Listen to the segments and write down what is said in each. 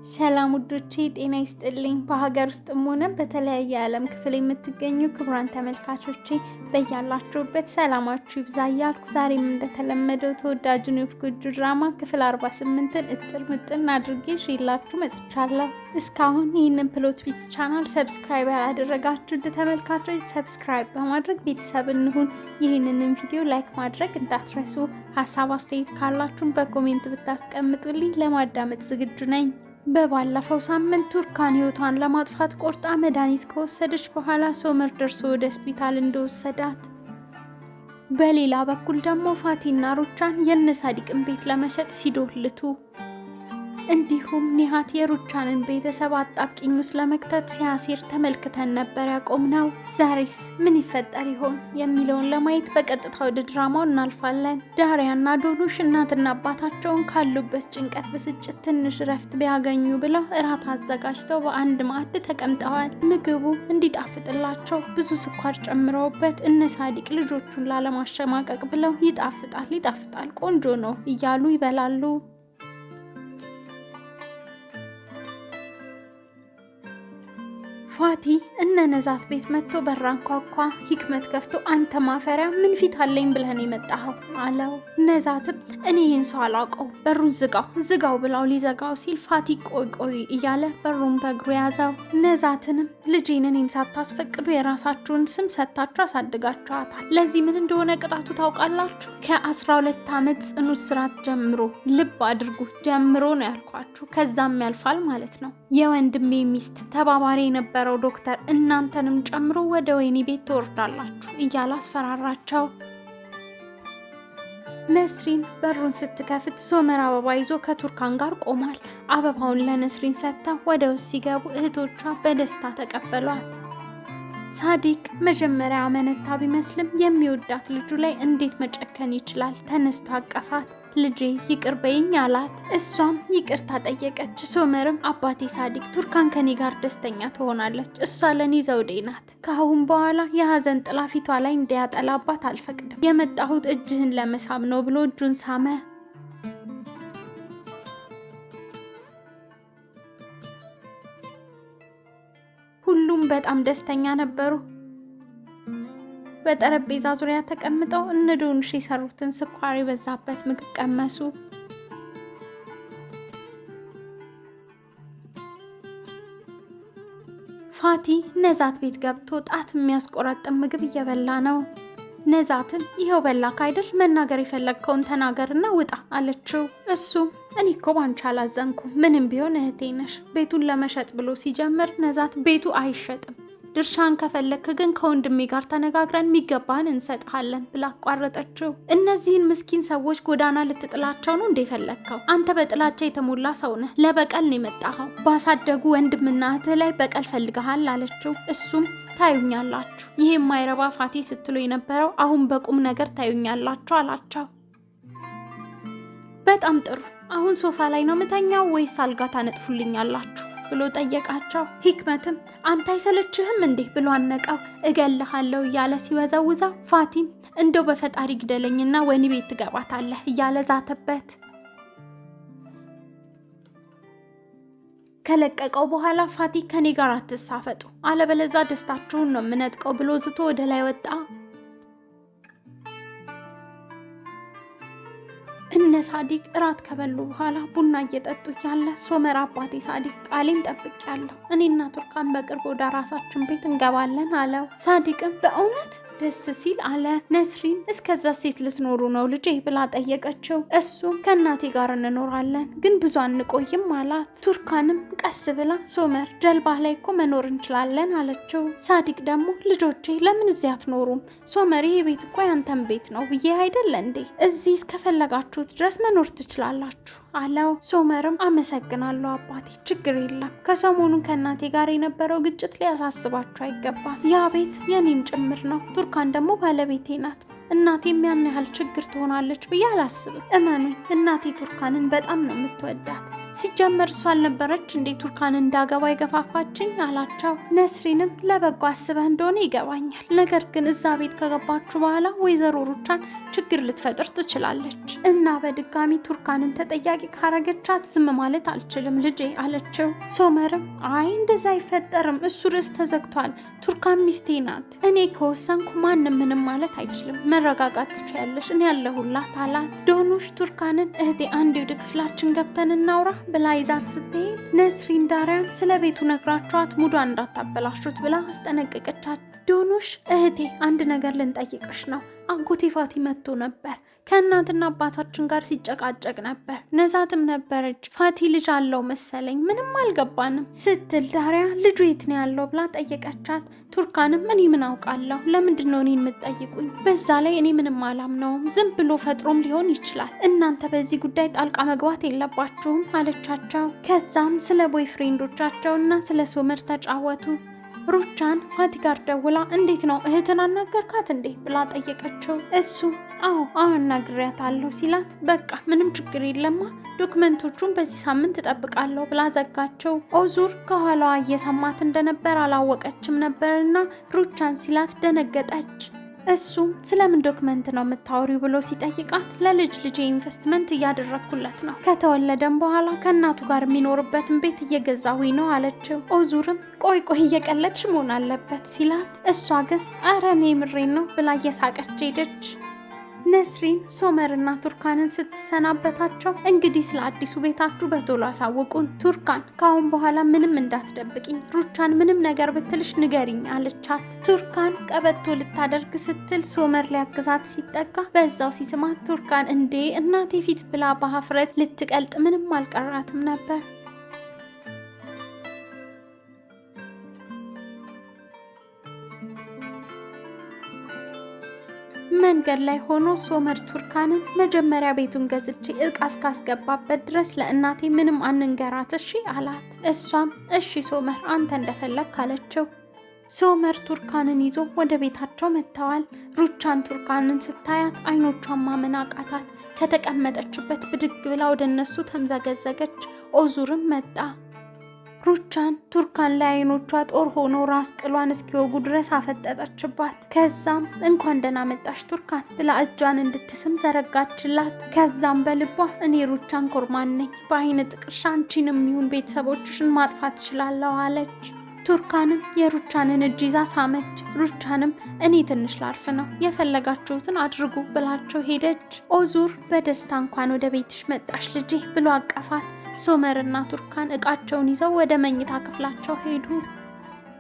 ሰላም ውዶቼ ጤና ይስጥልኝ። በሀገር ውስጥም ሆነ በተለያየ ዓለም ክፍል የምትገኙ ክቡራን ተመልካቾቼ በያላችሁበት ሰላማችሁ ይብዛ እያልኩ ዛሬም እንደተለመደው ተወዳጁን የወፍ ጎጆ ድራማ ክፍል 48ን እጥር ምጥን አድርጌ ይዤላችሁ መጥቻለሁ። እስካሁን ይህንን ፕሎት ቢት ቻናል ሰብስክራይብ ያላደረጋችሁ ተመልካቾች ሰብስክራይብ በማድረግ ቤተሰብ እንሁን። ይህንንም ቪዲዮ ላይክ ማድረግ እንዳትረሱ። ሀሳብ አስተያየት ካላችሁን በኮሜንት ብታስቀምጡልኝ ለማዳመጥ ዝግጁ ነኝ። በባለፈው ሳምንት ቱርካን ህይወቷን ለማጥፋት ቆርጣ መድኃኒት ከወሰደች በኋላ ሶመር ደርሶ ወደ ሆስፒታል እንደወሰዳት፣ በሌላ በኩል ደግሞ ፋቲና ሩቻን የነሳዲቅን ቤት ለመሸጥ ሲዶልቱ፣ እንዲሁም ኒሃት የሩቻንን ቤተሰብ አጣብቂኝ ውስጥ ለመክተት ሲያሴር ተመልክተን ነበር ያቆምነው። ዛሬስ ምን ይፈጠር ይሆን የሚለውን ለማየት በቀጥታ ወደ ድራማው እናልፋለን። ዳሪያና ዶኑሽ እናትና አባታቸውን ካሉበት ጭንቀት ብስጭት ትንሽ ረፍት ቢያገኙ ብለው እራት አዘጋጅተው በአንድ ማዕድ ተቀምጠዋል። ምግቡ እንዲጣፍጥላቸው ብዙ ስኳር ጨምረውበት እነሳዲቅ ልጆቹን ላለማሸማቀቅ ብለው ይጣፍጣል ቆንጆ ነው እያሉ ይበላሉ። ፋቲ እነነዛት ቤት መጥቶ በራን ኳኳ። ሂክመት ከፍቶ አንተ ማፈሪያ ምን ፊት አለኝ ብለህን የመጣኸው አለው። ነዛትም እኔ ይህን ሰው አላውቀው በሩን ዝጋው ብላው ሊዘጋው ሲል ፋቲ ቆይ እያለ በሩን በእግሩ ያዘው። ነዛትንም ልጄን እኔን ሳታስፈቅዱ የራሳችሁን ስም ሰጥታችሁ አሳድጋችኋታል። ለዚህ ምን እንደሆነ ቅጣቱ ታውቃላችሁ? ከ12 ዓመት ጽኑ እስራት ጀምሮ ልብ አድርጉ ጀምሮ ነው ያልኳችሁ። ከዛም ያልፋል ማለት ነው። የወንድሜ ሚስት ተባባሪ የነበረው ዶክተር እናንተንም ጨምሮ ወደ ወህኒ ቤት ትወርዳላችሁ እያለ አስፈራራቸው። ነስሪን በሩን ስትከፍት ሶመር አበባ ይዞ ከቱርካን ጋር ቆሟል። አበባውን ለነስሪን ሰጥታ ወደ ውስጥ ሲገቡ እህቶቿ በደስታ ተቀበሏት። ሳዲቅ መጀመሪያ አመነታ ቢመስልም የሚወዳት ልጁ ላይ እንዴት መጨከን ይችላል? ተነስቶ አቀፋት። ልጄ ይቅር በይኝ አላት። እሷም ይቅርታ ጠየቀች። ሶመርም አባቴ ሳዲቅ ቱርካን ከኔ ጋር ደስተኛ ትሆናለች፣ እሷ ለኔ ዘውዴ ናት። ከአሁን በኋላ የሀዘን ጥላ ፊቷ ላይ እንዲያጠላባት አልፈቅድም። የመጣሁት እጅህን ለመሳም ነው ብሎ እጁን ሳመ። ሁሉም በጣም ደስተኛ ነበሩ። በጠረጴዛ ዙሪያ ተቀምጠው እነ ዶኑሽ የሰሩትን ስኳር የበዛበት ምግብ ቀመሱ። ፋቲ ነዛት ቤት ገብቶ ጣት የሚያስቆረጥም ምግብ እየበላ ነው። ነዛትን ይሄው በላክ አይደል? መናገር የፈለግከውን ተናገርና ውጣ አለችው። እሱም እኔ እኮ ባንቺ አላዘንኩም፣ ምንም ቢሆን እህቴ ነሽ። ቤቱን ለመሸጥ ብሎ ሲጀምር ነዛት ቤቱ አይሸጥም፣ ድርሻን ከፈለክ ግን ከወንድሜ ጋር ተነጋግረን የሚገባን እንሰጥሃለን ብላ አቋረጠችው። እነዚህን ምስኪን ሰዎች ጎዳና ልትጥላቸው ነው እንዴ ፈለግከው? አንተ በጥላቻ የተሞላ ሰው ነህ፣ ለበቀል ነው የመጣኸው። ባሳደጉ ወንድምና እህትህ ላይ በቀል ፈልገሃል አለችው። እሱም ታዩኛላችሁ፣ ይሄ የማይረባ ፋቲ ስትሉ የነበረው አሁን በቁም ነገር ታዩኛላችሁ አላቸው። በጣም ጥሩ፣ አሁን ሶፋ ላይ ነው ምተኛው ወይስ አልጋ ታነጥፉልኛላችሁ ብሎ ጠየቃቸው። ሂክመትም አንተ አይሰለችህም እንዴ ብሎ አነቀው። እገልሃለሁ እያለ ሲወዘውዘው ፋቲም እንደው በፈጣሪ ግደለኝና ወህኒ ቤት ትገባታለህ እያለ ዛተበት። ከለቀቀው በኋላ ፋቲ ከኔ ጋር አትሳፈጡ አለበለዛ ደስታችሁን ነው የምነጥቀው ብሎ ዝቶ ወደ ላይ ወጣ። እነ ሳዲቅ እራት ከበሉ በኋላ ቡና እየጠጡ ያለ ሶመር አባቴ ሳዲቅ ቃሌን ጠብቄያለሁ፣ እኔና ቱርካን በቅርብ ወደ ራሳችን ቤት እንገባለን አለው። ሳዲቅም በእውነት ደስ ሲል አለ። ነስሪን እስከዛ ሴት ልትኖሩ ነው ልጄ ብላ ጠየቀችው። እሱ ከእናቴ ጋር እንኖራለን ግን ብዙ አንቆይም አላት። ቱርካንም ቀስ ብላ ሶመር ጀልባ ላይ እኮ መኖር እንችላለን አለችው። ሳዲቅ ደግሞ ልጆቼ ለምን እዚህ አትኖሩም? ሶመር ይሄ ቤት እኮ ያንተን ቤት ነው ብዬ አይደለ እንዴ? እዚህ እስከፈለጋችሁት ድረስ መኖር ትችላላችሁ አለው። ሶመርም አመሰግናለሁ አባቴ፣ ችግር የለም። ከሰሞኑን ከእናቴ ጋር የነበረው ግጭት ሊያሳስባችሁ አይገባም። ያ ቤት የኔም ጭምር ነው። ቱርካን ደግሞ ባለቤቴ ናት። እናቴም ያን ያህል ችግር ትሆናለች ብዬ አላስብም። እመኑኝ፣ እናቴ ቱርካንን በጣም ነው የምትወዳት። ሲጀመር እሷ አልነበረች እንዴ ቱርካን እንዳገባ የገፋፋችኝ አላቸው። ነስሪንም ለበጎ አስበህ እንደሆነ ይገባኛል፣ ነገር ግን እዛ ቤት ከገባችሁ በኋላ ወይዘሮ ሩቻን ችግር ልትፈጥር ትችላለች እና በድጋሚ ቱርካንን ተጠያቂ ካረገቻት ዝም ማለት አልችልም ልጄ አለችው። ሶመርም አይ እንደዛ አይፈጠርም፣ እሱ ርዕስ ተዘግቷል፣ ቱርካን ሚስቴ ናት፣ እኔ ከወሰንኩ ማንም ምንም ማለት አይችልም፣ መረጋጋት ትችያለሽ፣ እኔ ያለሁላት አላት። ዶኑሽ ቱርካንን እህቴ አንዴ ወደ ክፍላችን ገብተን እናውራ ብላ ይዛት ስትሄድ ነስሪን ዳሪያን ስለ ቤቱ ነግራቿት ሙዷ እንዳታበላሹት ብላ አስጠነቀቀቻት። ዶኑሽ እህቴ አንድ ነገር ልንጠይቅሽ ነው፣ አጎቴ ፋቲ መጥቶ ነበር፣ ከእናትና አባታችን ጋር ሲጨቃጨቅ ነበር፣ ነዛትም ነበረች፣ ፋቲ ልጅ አለው መሰለኝ፣ ምንም አልገባንም ስትል ዳሪያ ልጁ የት ነው ያለው ብላ ጠየቀቻት። ቱርካንም እኔ ምን አውቃለሁ፣ ለምንድን ነው እኔን የምትጠይቁኝ? በዛ ላይ እኔ ምንም አላምነውም፣ ዝም ብሎ ፈጥሮም ሊሆን ይችላል፣ እናንተ በዚህ ጉዳይ ጣልቃ መግባት የለባችሁም አለቻቸው። ከዛም ስለ ቦይ ፍሬንዶቻቸውና ስለ ሶመር ተጫወቱ። ሩቻን ፋቲ ጋር ደውላ እንዴት ነው እህትን አናገርካት እንዴ ብላ ጠየቀችው። እሱ አዎ አናግሬያታለሁ ሲላት በቃ ምንም ችግር የለማ ዶክመንቶቹን በዚህ ሳምንት እጠብቃለሁ ብላ ዘጋቸው። ኦዙር ከኋላዋ እየሰማት እንደነበር አላወቀችም ነበርና ሩቻን ሲላት ደነገጠች። እሱም ስለምን ዶክመንት ነው የምታወሪው ብሎ ሲጠይቃት ለልጅ ልጅ ኢንቨስትመንት እያደረኩለት ነው፣ ከተወለደም በኋላ ከእናቱ ጋር የሚኖርበትን ቤት እየገዛሁኝ ነው አለችው። ኦዙርም ቆይ እየቀለድሽ መሆን አለበት ሲላት እሷ ግን አረ እኔ ምሬን ነው ብላ እየሳቀች ሄደች። ነስሪን ሶመርና ቱርካንን ስትሰናበታቸው እንግዲህ ስለ አዲሱ ቤታችሁ በቶሎ አሳውቁን፣ ቱርካን ካሁን በኋላ ምንም እንዳትደብቂኝ፣ ሩቻን ምንም ነገር ብትልሽ ንገሪኝ አለቻት። ቱርካን ቀበቶ ልታደርግ ስትል ሶመር ሊያግዛት ሲጠጋ በዛው ሲስማት ቱርካን እንዴ እናቴ ፊት ብላ በሀፍረት ልትቀልጥ ምንም አልቀራትም ነበር። መንገድ ላይ ሆኖ ሶመር ቱርካንን መጀመሪያ ቤቱን ገዝቼ እቃ እስካስገባበት ድረስ ለእናቴ ምንም አንንገራት እሺ አላት። እሷም እሺ ሶመር አንተ እንደፈለግ አለችው። ሶመር ቱርካንን ይዞ ወደ ቤታቸው መጥተዋል። ሩቻን ቱርካንን ስታያት አይኖቿን ማመን አቃታት። ከተቀመጠችበት ብድግ ብላ ወደ እነሱ ተምዘገዘገች። ኦዙርም መጣ። ሩቻን ቱርካን ላይ አይኖቿ ጦር ሆኖ ራስ ቅሏን እስኪወጉ ድረስ አፈጠጠችባት። ከዛም እንኳን ደህና መጣሽ ቱርካን ብላ እጇን እንድትስም ዘረጋችላት። ከዛም በልቧ እኔ ሩቻን ኮርማን ነኝ፣ በአይነ ጥቅሻ አንቺንም ይሁን ቤተሰቦችሽን ማጥፋት እችላለሁ አለች። ቱርካንም የሩቻንን እጅ ይዛ ሳመች። ሩቻንም እኔ ትንሽ ላርፍ ነው፣ የፈለጋችሁትን አድርጉ ብላቸው ሄደች። ኦዙር በደስታ እንኳን ወደ ቤትሽ መጣሽ ልጄ ብሎ አቀፋት። ሶመርና ቱርካን እቃቸውን ይዘው ወደ መኝታ ክፍላቸው ሄዱ።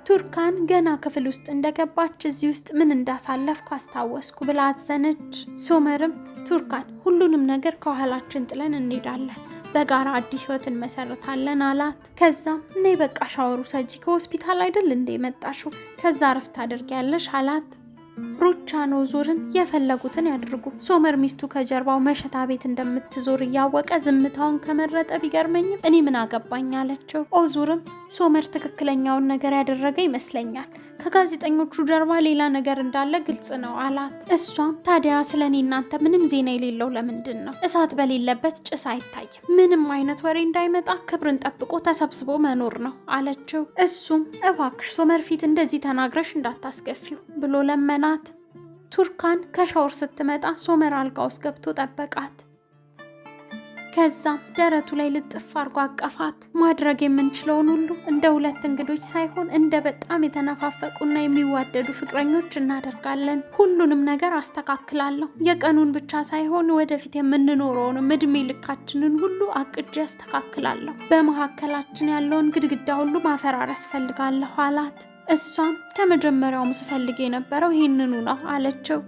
ቱርካን ገና ክፍል ውስጥ እንደገባች እዚህ ውስጥ ምን እንዳሳለፍኩ አስታወስኩ ብላ አዘነች። ሶመርም ቱርካን ሁሉንም ነገር ከኋላችን ጥለን እንሄዳለን፣ በጋራ አዲስ ህይወት እንመሰርታለን አላት። ከዛም እኔ በቃ ሻወሩ ሰጂ ከሆስፒታል አይደል እንደ መጣሽው፣ ከዛ ረፍት አድርጊያለሽ አላት። ሩቻን ኦዙርን የፈለጉትን ያድርጉ፣ ሶመር ሚስቱ ከጀርባው መሸታ ቤት እንደምትዞር እያወቀ ዝምታውን ከመረጠ ቢገርመኝም እኔ ምን አገባኝ አለችው። ኦዙርም ሶመር ትክክለኛውን ነገር ያደረገ ይመስለኛል፣ ከጋዜጠኞቹ ጀርባ ሌላ ነገር እንዳለ ግልጽ ነው አላት። እሷም ታዲያ ስለኔ እናንተ ምንም ዜና የሌለው ለምንድን ነው? እሳት በሌለበት ጭስ አይታይም፣ ምንም አይነት ወሬ እንዳይመጣ ክብርን ጠብቆ ተሰብስቦ መኖር ነው አለችው። እሱም እባክሽ ሶመር ፊት እንደዚህ ተናግረሽ እንዳታስገፊው ብሎ ለመናት። ቱርካን ከሻወር ስትመጣ ሶመር አልጋ ውስጥ ገብቶ ጠበቃት። ከዛም ደረቱ ላይ ልጥፍ አርጎ አቀፋት። ማድረግ የምንችለውን ሁሉ እንደ ሁለት እንግዶች ሳይሆን እንደ በጣም የተነፋፈቁና የሚዋደዱ ፍቅረኞች እናደርጋለን። ሁሉንም ነገር አስተካክላለሁ፣ የቀኑን ብቻ ሳይሆን ወደፊት የምንኖረውንም እድሜ ልካችንን ሁሉ አቅጄ አስተካክላለሁ። በመካከላችን ያለውን ግድግዳ ሁሉ ማፈራረስ ፈልጋለሁ አላት። እሷም ከመጀመሪያውም ስፈልግ የነበረው ይህንኑ ነው አለችው።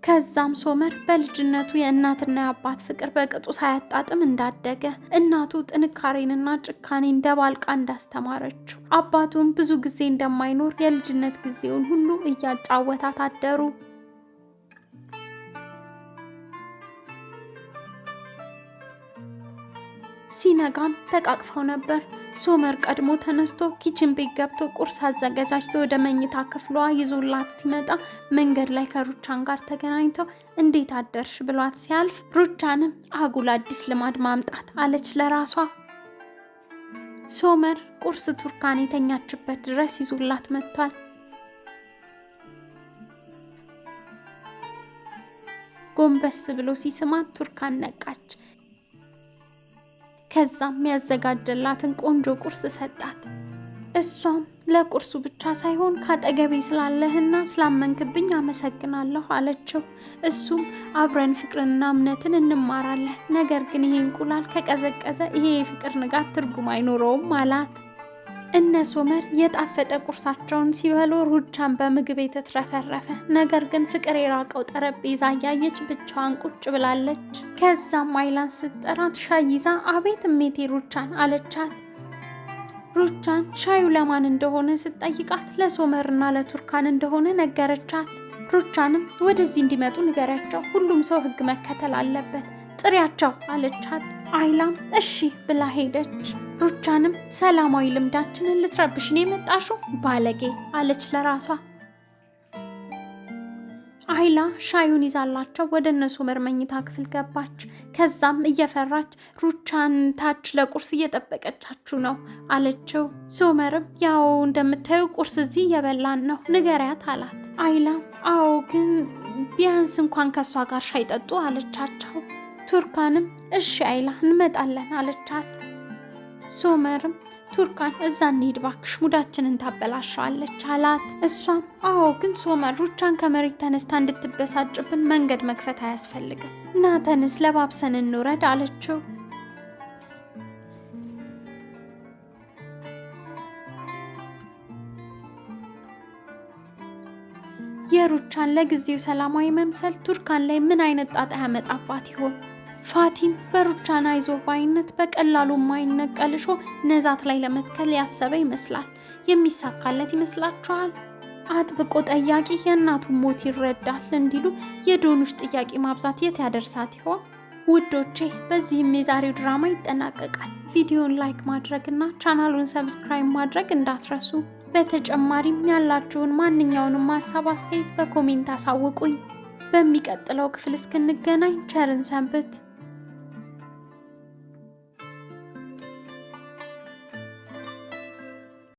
ከዛም ሶመር በልጅነቱ የእናትና የአባት ፍቅር በቅጡ ሳያጣጥም እንዳደገ፣ እናቱ ጥንካሬንና ጭካኔን ደባልቃ እንዳስተማረችው፣ አባቱም ብዙ ጊዜ እንደማይኖር የልጅነት ጊዜውን ሁሉ እያጫወታት አደሩ። ሲነጋም ተቃቅፈው ነበር። ሶመር ቀድሞ ተነስቶ ኪችን ቤት ገብቶ ቁርስ አዘጋጅቶ ወደ መኝታ ክፍሏ ይዞላት ሲመጣ መንገድ ላይ ከሩቻን ጋር ተገናኝተው እንዴት አደርሽ ብሏት ሲያልፍ ሩቻንም አጉል አዲስ ልማድ ማምጣት አለች ለራሷ። ሶመር ቁርስ ቱርካን የተኛችበት ድረስ ይዞላት መጥቷል። ጎንበስ ብሎ ሲስማት ቱርካን ነቃች። ከዛም ያዘጋጀላትን ቆንጆ ቁርስ ሰጣት። እሷም ለቁርሱ ብቻ ሳይሆን ካጠገቤ ስላለህና ስላመንክብኝ አመሰግናለሁ አለችው። እሱም አብረን ፍቅርና እምነትን እንማራለን፣ ነገር ግን ይሄ እንቁላል ከቀዘቀዘ ይሄ የፍቅር ንጋት ትርጉም አይኖረውም አላት። እነ ሶመር የጣፈጠ ቁርሳቸውን ሲበሉ ሩቻን በምግብ የተትረፈረፈ ነገር ግን ፍቅር የራቀው ጠረጴዛ እያየች ብቻዋን ቁጭ ብላለች። ከዛም አይላን ስትጠራት ሻይ ይዛ አቤት እሜቴ ሩቻን አለቻት። ሩቻን ሻዩ ለማን እንደሆነ ስትጠይቃት ለሶመርና ለቱርካን እንደሆነ ነገረቻት። ሩቻንም ወደዚህ እንዲመጡ ንገሪያቸው፣ ሁሉም ሰው ሕግ መከተል አለበት፣ ጥሪያቸው አለቻት። አይላም እሺ ብላ ሄደች። ሩቻንም ሰላማዊ ልምዳችንን ልትረብሽን የመጣሽው ባለጌ አለች ለራሷ። አይላ ሻዩን ይዛላቸው ወደ እነ ሶመር መኝታ ክፍል ገባች። ከዛም እየፈራች ሩቻን ታች ለቁርስ እየጠበቀቻችሁ ነው አለችው። ሶመርም ያው እንደምታዩ ቁርስ እዚህ እየበላን ነው ንገሪያት አላት። አይላም አዎ ግን ቢያንስ እንኳን ከሷ ጋር ሻይ ጠጡ አለቻቸው። ቱርካንም እሺ አይላ እንመጣለን አለቻት። ሶመርም ቱርካን እዛ እንሂድ ባክሽ ሙዳችንን ታበላሻለች አላት። እሷም አዎ ግን ሶመር ሩቻን ከመሬት ተነስታ እንድትበሳጭብን መንገድ መክፈት አያስፈልግም፣ እና ተነስ ለባብሰን እንውረድ አለችው። የሩቻን ለጊዜው ሰላማዊ መምሰል ቱርካን ላይ ምን አይነት ጣጣ ያመጣባት ይሆን? ፋቲም በሩቻን አይዞህ ባይነት በቀላሉ ማይነቀልሾ ነዛት ላይ ለመትከል ያሰበ ይመስላል። የሚሳካለት ይመስላችኋል? አጥብቆ ጠያቂ የእናቱን ሞት ይረዳል እንዲሉ የዶኑሽ ጥያቄ ማብዛት የት ያደርሳት ይሆን? ውዶቼ በዚህም የዛሬው ድራማ ይጠናቀቃል። ቪዲዮን ላይክ ማድረግና ቻናሉን ሰብስክራይብ ማድረግ እንዳትረሱ። በተጨማሪም ያላችሁን ማንኛውንም ሀሳብ አስተያየት በኮሜንት አሳውቁኝ። በሚቀጥለው ክፍል እስክንገናኝ ቸርን ሰንብት።